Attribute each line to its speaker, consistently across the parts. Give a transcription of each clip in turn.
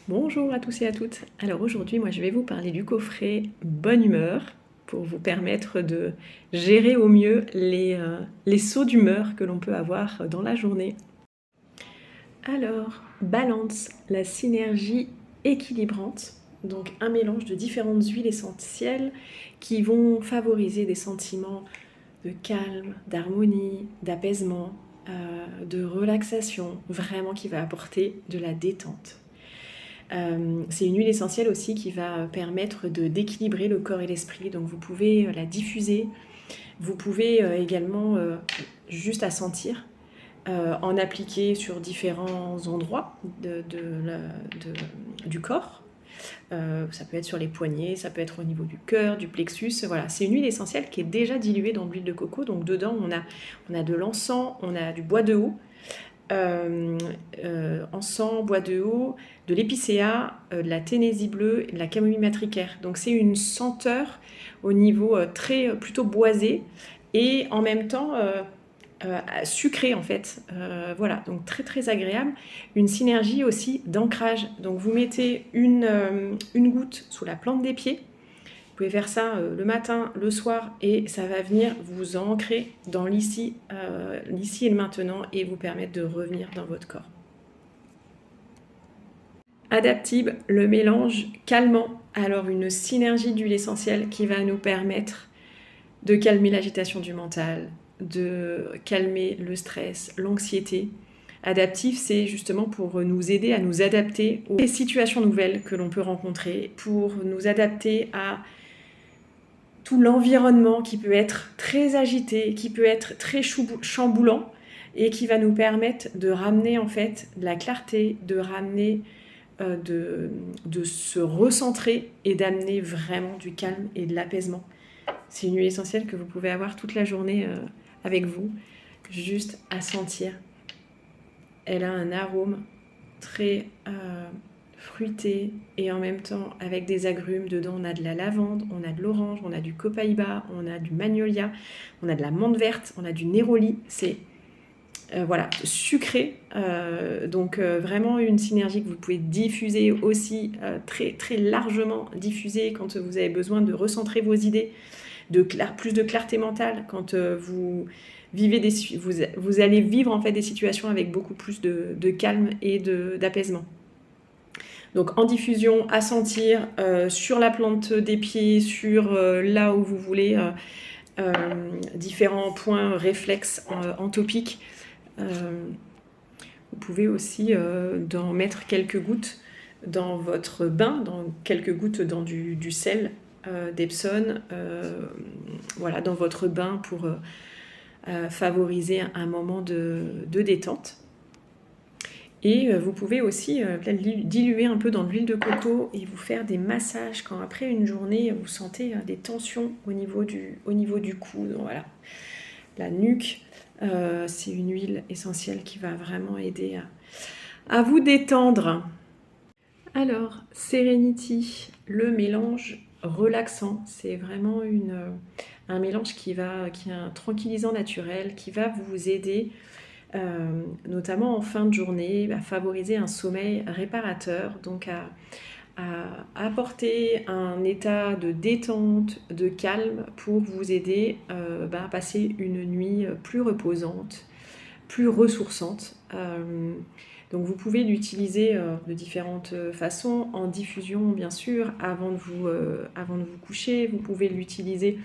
Speaker 1: Bonjour à tous et à toutes. Alors aujourd'hui, moi je vais vous parler du coffret Bonne Humeur pour vous permettre de gérer au mieux les sauts d'humeur que l'on peut avoir dans la journée. Alors, balance, la synergie équilibrante, donc un mélange de différentes huiles essentielles qui vont favoriser des sentiments de calme, d'harmonie, d'apaisement, de relaxation, vraiment qui va apporter de la détente. C'est une huile essentielle aussi qui va permettre d'équilibrer le corps et l'esprit, donc vous pouvez la diffuser, vous pouvez également juste à sentir, en appliquer sur différents endroits du corps. Ça peut être sur les poignets, ça peut être au niveau du cœur, du plexus, voilà. C'est une huile essentielle qui est déjà diluée dans de l'huile de coco, donc dedans on a de l'encens, on a du bois de haut, encens, bois de haut, de l'épicéa, de la thénésie bleue et de la camomille matricaire. Donc c'est une senteur au niveau très plutôt boisé et en même temps sucré en fait. Voilà, donc très très agréable. Une synergie aussi d'ancrage. Donc vous mettez une goutte sous la plante des pieds. Vous pouvez faire ça le matin, le soir, et ça va venir vous ancrer dans l'ici et le maintenant et vous permettre de revenir dans votre corps. Adaptib, le mélange calmant. Alors une synergie d'huile essentielle qui va nous permettre de calmer l'agitation du mental, de calmer le stress, l'anxiété. Adaptif, c'est justement pour nous aider à nous adapter aux situations nouvelles que l'on peut rencontrer, pour nous adapter à tout l'environnement qui peut être très agité, qui peut être très chamboulant et qui va nous permettre de ramener en fait de la clarté, de ramener, de se recentrer et d'amener vraiment du calme et de l'apaisement. C'est une huile essentielle que vous pouvez avoir toute la journée avec vous, juste à sentir. Elle a un arôme très fruité et en même temps avec des agrumes. Dedans, on a de la lavande, on a de l'orange, on a du copaïba, on a du magnolia, on a de la menthe verte, on a du néroli. C'est voilà, sucré. Donc vraiment une synergie que vous pouvez diffuser aussi très, très largement diffuser quand vous avez besoin de recentrer vos idées, plus de clarté mentale quand vous vivez vous allez vivre en fait des situations avec beaucoup plus de calme et d'apaisement. Donc en diffusion, à sentir sur la plante des pieds, sur là où vous voulez, différents points réflexes entopiques. Vous pouvez aussi en mettre quelques gouttes dans votre bain, quelques gouttes dans du sel d'Epsom, voilà, dans votre bain pour favoriser un moment de détente. Et vous pouvez aussi diluer un peu dans de l'huile de coco et vous faire des massages quand après une journée vous sentez des tensions au niveau du cou. Donc, voilà. La nuque, c'est une huile essentielle qui va vraiment aider à vous détendre. Alors, Serenity, le mélange relaxant, c'est vraiment un mélange qui est un tranquillisant naturel qui va vous aider notamment en fin de journée, à favoriser un sommeil réparateur, donc à apporter un état de détente, de calme pour vous aider à passer une nuit plus reposante, plus ressourçante. Donc vous pouvez l'utiliser de différentes façons, en diffusion bien sûr, avant de vous coucher. Vous pouvez l'utiliser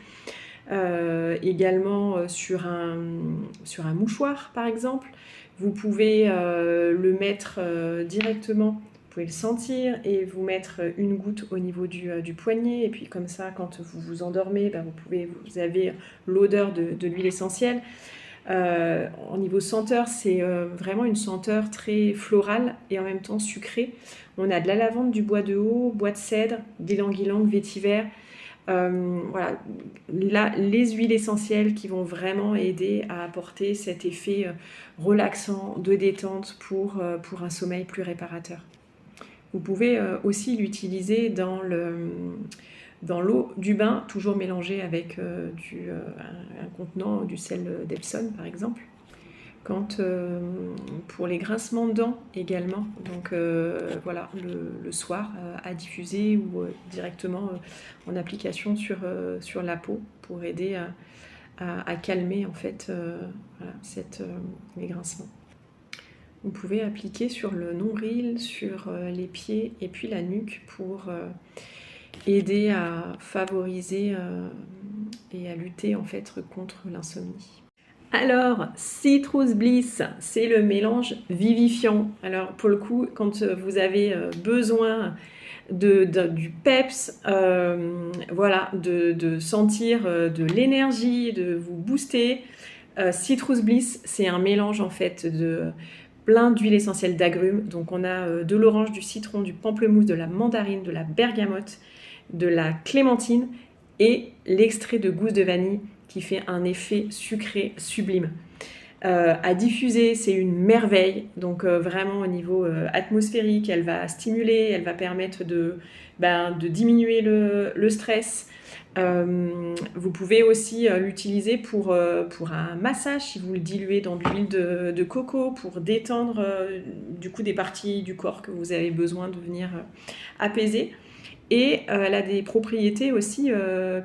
Speaker 1: également sur un mouchoir par exemple. Vous pouvez le mettre directement, vous pouvez le sentir et vous mettre une goutte au niveau du poignet, et puis comme ça quand vous vous endormez, vous avez l'odeur de l'huile essentielle. Au niveau senteur, c'est vraiment une senteur très florale et en même temps sucrée. On a de la lavande, du bois de haut, bois de cèdre, d'ylang-ylang, vétiver. Voilà, là, les huiles essentielles qui vont vraiment aider à apporter cet effet relaxant, de détente pour un sommeil plus réparateur. Vous pouvez aussi l'utiliser dans l'eau du bain, toujours mélangée avec un contenant, du sel d'Epsom par exemple. Quand, pour les grincements de dents également, donc voilà, le soir à diffuser ou directement en application sur la peau pour aider à calmer en fait voilà, les grincements. Vous pouvez appliquer sur le nombril, sur les pieds et puis la nuque pour aider à favoriser et à lutter en fait contre l'insomnie. Alors, Citrus Bliss, c'est le mélange vivifiant. Alors, pour le coup, quand vous avez besoin du peps, voilà, de sentir de l'énergie, de vous booster, Citrus Bliss, c'est un mélange en fait de plein d'huiles essentielles d'agrumes. Donc, on a de l'orange, du citron, du pamplemousse, de la mandarine, de la bergamote, de la clémentine et l'extrait de gousse de vanille qui fait un effet sucré sublime. À diffuser, c'est une merveille. Donc vraiment au niveau atmosphérique, elle va stimuler, elle va permettre de diminuer le stress. Vous pouvez aussi l'utiliser pour un massage si vous le diluez dans de l'huile de coco pour détendre du coup des parties du corps que vous avez besoin de venir apaiser. Et elle a des propriétés aussi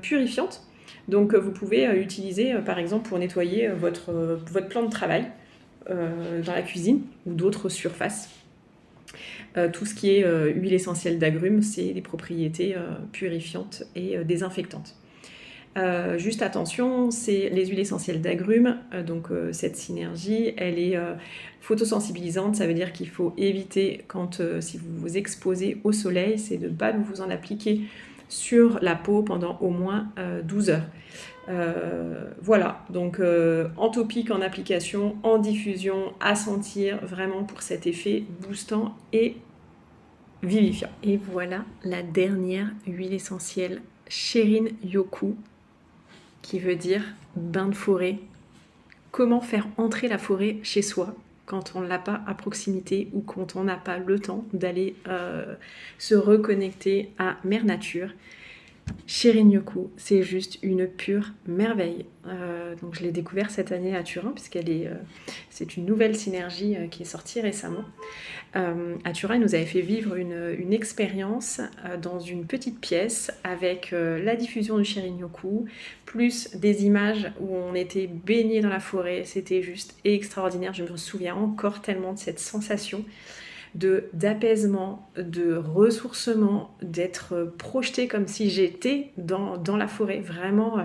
Speaker 1: purifiantes. Donc vous pouvez utiliser par exemple pour nettoyer votre plan de travail dans la cuisine ou d'autres surfaces. Tout ce qui est huile essentielle d'agrumes, c'est des propriétés purifiantes et désinfectantes. Juste attention, c'est les huiles essentielles d'agrumes, donc cette synergie, elle est photosensibilisante, ça veut dire qu'il faut éviter si vous vous exposez au soleil, c'est de ne pas vous en appliquer sur la peau pendant au moins 12 heures. Voilà, donc en topique, en application, en diffusion, à sentir vraiment pour cet effet boostant et vivifiant. Et voilà la dernière huile essentielle, Sherin Yoku, qui veut dire bain de forêt. Comment faire entrer la forêt chez soi quand on ne l'a pas à proximité ou quand on n'a pas le temps d'aller se reconnecter à Mère Nature. Sherin Yoku, c'est juste une pure merveille. Donc je l'ai découvert cette année à Turin, c'est une nouvelle synergie qui est sortie récemment. À Turin, il nous avait fait vivre une expérience dans une petite pièce avec la diffusion du Sherin Yoku, plus des images où on était baigné dans la forêt. C'était juste extraordinaire. Je me souviens encore tellement de cette sensation d'apaisement, de ressourcement, d'être projetée comme si j'étais dans la forêt, vraiment.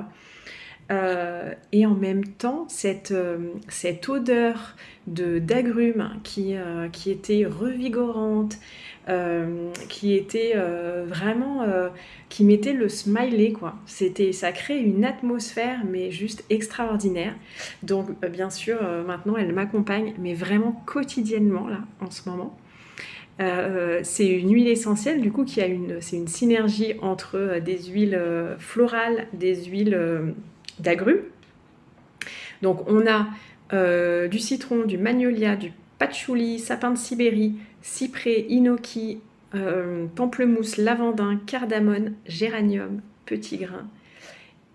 Speaker 1: Et en même temps, cette odeur d'agrumes qui était revigorante, qui était vraiment... qui mettait le smiley, quoi. Ça crée une atmosphère, mais juste extraordinaire. Donc, bien sûr, maintenant, elle m'accompagne, mais vraiment quotidiennement, là, en ce moment. C'est une huile essentielle, du coup, c'est une synergie entre des huiles florales, des huiles d'agrumes. Donc, on a du citron, du magnolia, du patchouli, sapin de Sibérie, cyprès, hinoki, pamplemousse, lavandin, cardamone, géranium, petit grain.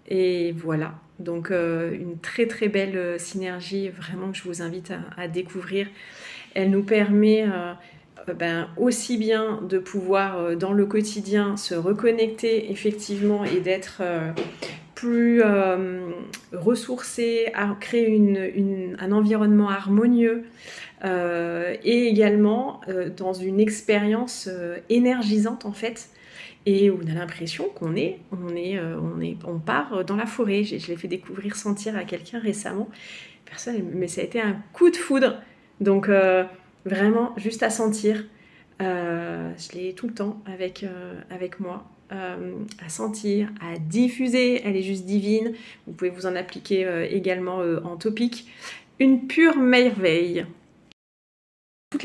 Speaker 1: Et voilà, donc une très très belle synergie, vraiment que je vous invite à découvrir. Elle nous permet aussi bien de pouvoir dans le quotidien se reconnecter effectivement et d'être plus ressourcé, à créer un environnement harmonieux et également dans une expérience énergisante en fait, et où on a l'impression on part dans la forêt. Je l'ai fait découvrir, sentir à quelqu'un récemment, mais ça a été un coup de foudre, donc vraiment juste à sentir. Je l'ai tout le temps avec moi, à sentir, à diffuser, elle est juste divine. Vous pouvez vous en appliquer également en topique. Une pure merveille.